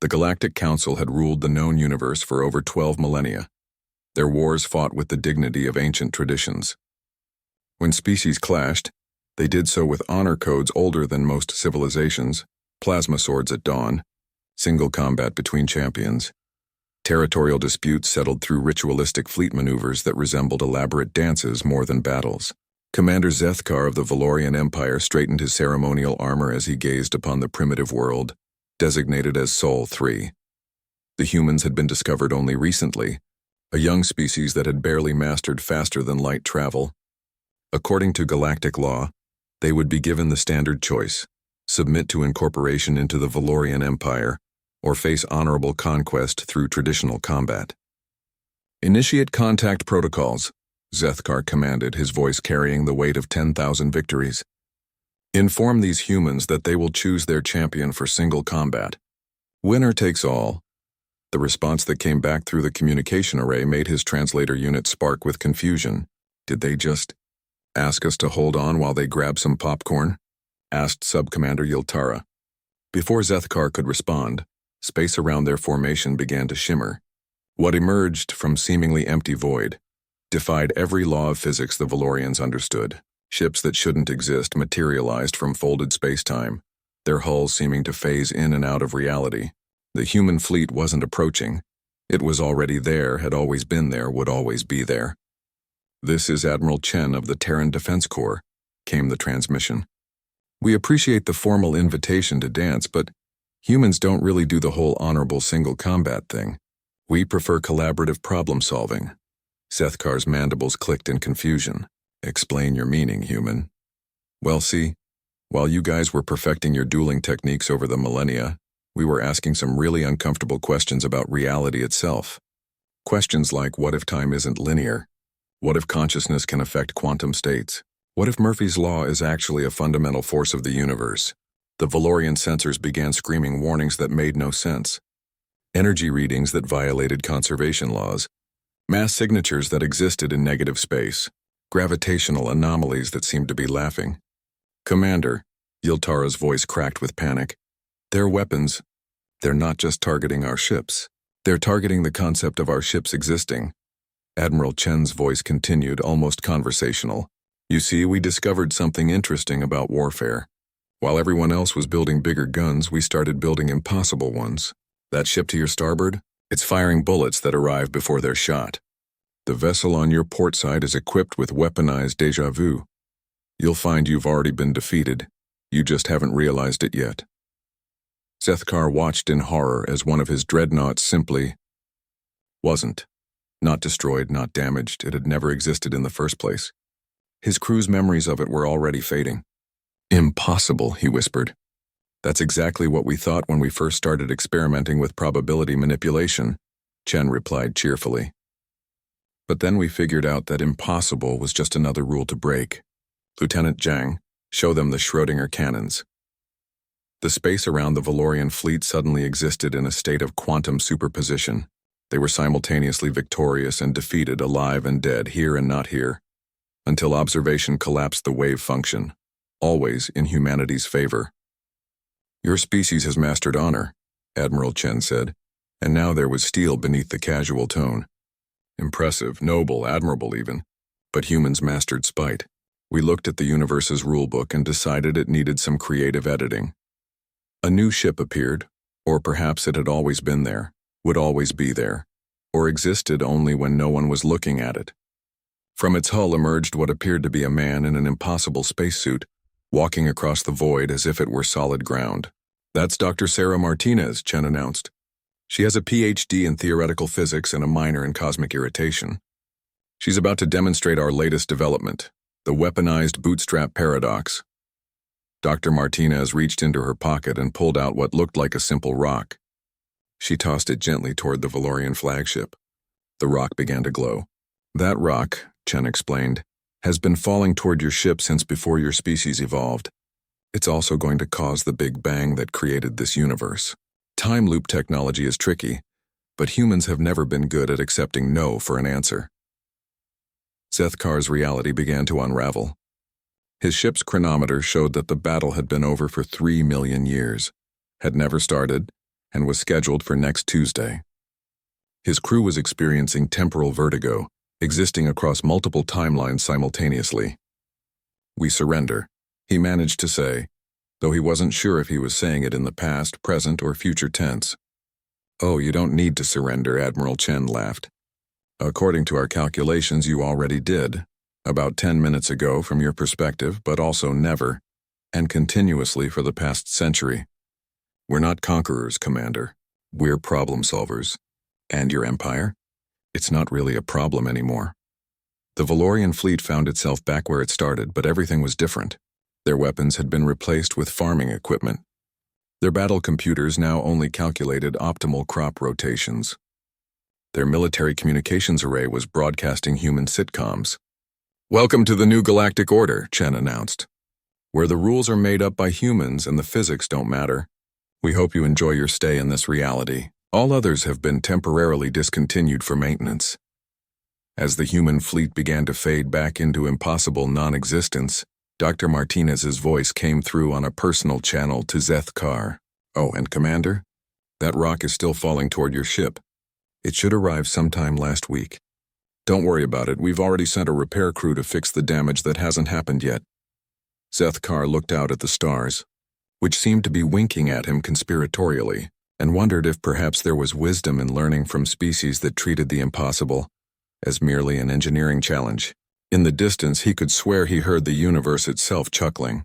The Galactic Council had ruled the known universe for over 12 millennia. Their wars fought with the dignity of ancient traditions. When species clashed, they did so with honor codes older than most civilizations, plasma swords at dawn, single combat between champions. Territorial disputes settled through ritualistic fleet maneuvers that resembled elaborate dances more than battles. Commander Zethkar of the Valorian Empire straightened his ceremonial armor as he gazed upon the primitive world, designated as Sol 3. The humans had been discovered only recently, a young species that had barely mastered faster-than-light travel. According to galactic law, they would be given the standard choice: submit to incorporation into the Valorian Empire, or face honorable conquest through traditional combat. Initiate contact protocols, Zethkar commanded, his voice carrying the weight of 10,000 victories. Inform these humans that they will choose their champion for single combat. Winner takes all. The response that came back through the communication array made his translator unit spark with confusion. Did they just ask us to hold on while they grab some popcorn? Asked Sub-Commander Yiltara. Before Zethkar could respond, space around their formation began to shimmer. What emerged from seemingly empty void defied every law of physics the Valorians understood. Ships that shouldn't exist materialized from folded space-time, their hulls seeming to phase in and out of reality. The human fleet wasn't approaching. It was already there, had always been there, would always be there. "This is Admiral Chen of the Terran Defense Corps," came the transmission. "We appreciate the formal invitation to dance, but humans don't really do the whole honorable single combat thing. We prefer collaborative problem-solving." Zethkar's mandibles clicked in confusion. "Explain your meaning, human." "Well, see, while you guys were perfecting your dueling techniques over the millennia, we were asking some really uncomfortable questions about reality itself. Questions like, what if time isn't linear? What if consciousness can affect quantum states? What if Murphy's Law is actually a fundamental force of the universe?" The Valorian sensors began screaming warnings that made no sense. Energy readings that violated conservation laws, mass signatures that existed in negative space, gravitational anomalies that seemed to be laughing. "Commander," Yiltara's voice cracked with panic, "their weapons, they're not just targeting our ships. They're targeting the concept of our ships existing." Admiral Chen's voice continued, almost conversational. "You see, we discovered something interesting about warfare. While everyone else was building bigger guns, we started building impossible ones. That ship to your starboard? It's firing bullets that arrive before they're shot. The vessel on your port side is equipped with weaponized déjà vu. You'll find you've already been defeated. You just haven't realized it yet." Zethkar watched in horror as one of his dreadnoughts simply wasn't. Not destroyed, not damaged. It had never existed in the first place. His crew's memories of it were already fading. "Impossible," he whispered. "That's exactly what we thought when we first started experimenting with probability manipulation," Chen replied cheerfully. "But then we figured out that impossible was just another rule to break. Lieutenant Zhang, show them the Schrödinger cannons." The space around the Valorian fleet suddenly existed in a state of quantum superposition. They were simultaneously victorious and defeated, alive and dead, here and not here, until observation collapsed the wave function, always in humanity's favor. "Your species has mastered honor," Admiral Chen said, and now there was steel beneath the casual tone. "Impressive, noble, admirable even. But humans mastered spite. We looked at the universe's rulebook and decided it needed some creative editing. A new ship appeared, or perhaps it had always been there, would always be there, or existed only when no one was looking at it. From its hull emerged what appeared to be a man in an impossible spacesuit, walking across the void as if it were solid ground. "That's Dr. Sarah Martinez," Chen announced. "She has a PhD in theoretical physics and a minor in cosmic irritation. She's about to demonstrate our latest development, the weaponized bootstrap paradox." Dr. Martinez reached into her pocket and pulled out what looked like a simple rock. She tossed it gently toward the Valorian flagship. The rock began to glow. "That rock," Chen explained, "has been falling toward your ship since before your species evolved. It's also going to cause the Big Bang that created this universe. Time loop technology is tricky, but humans have never been good at accepting no for an answer." Zethkar's reality began to unravel. His ship's chronometer showed that the battle had been over for 3 million years, had never started, and was scheduled for next Tuesday. His crew was experiencing temporal vertigo, existing across multiple timelines simultaneously. "We surrender," he managed to say, though he wasn't sure if he was saying it in the past, present, or future tense. "Oh, you don't need to surrender," Admiral Chen laughed. "According to our calculations, you already did, about 10 minutes ago from your perspective, but also never, and continuously for the past century. We're not conquerors, Commander. We're problem solvers. And your empire? It's not really a problem anymore." The Valorian fleet found itself back where it started, but everything was different. Their weapons had been replaced with farming equipment. Their battle computers now only calculated optimal crop rotations. Their military communications array was broadcasting human sitcoms. "Welcome to the new galactic order," Chen announced, "where the rules are made up by humans and the physics don't matter. We hope you enjoy your stay in this reality. All others have been temporarily discontinued for maintenance." As the human fleet began to fade back into impossible non-existence, Dr. Martinez's voice came through on a personal channel to Zeth Kar. "Oh, and Commander, that rock is still falling toward your ship. It should arrive sometime last week. Don't worry about it, we've already sent a repair crew to fix the damage that hasn't happened yet." Zeth Kar looked out at the stars, which seemed to be winking at him conspiratorially, and wondered if perhaps there was wisdom in learning from species that treated the impossible as merely an engineering challenge. In the distance, he could swear he heard the universe itself chuckling.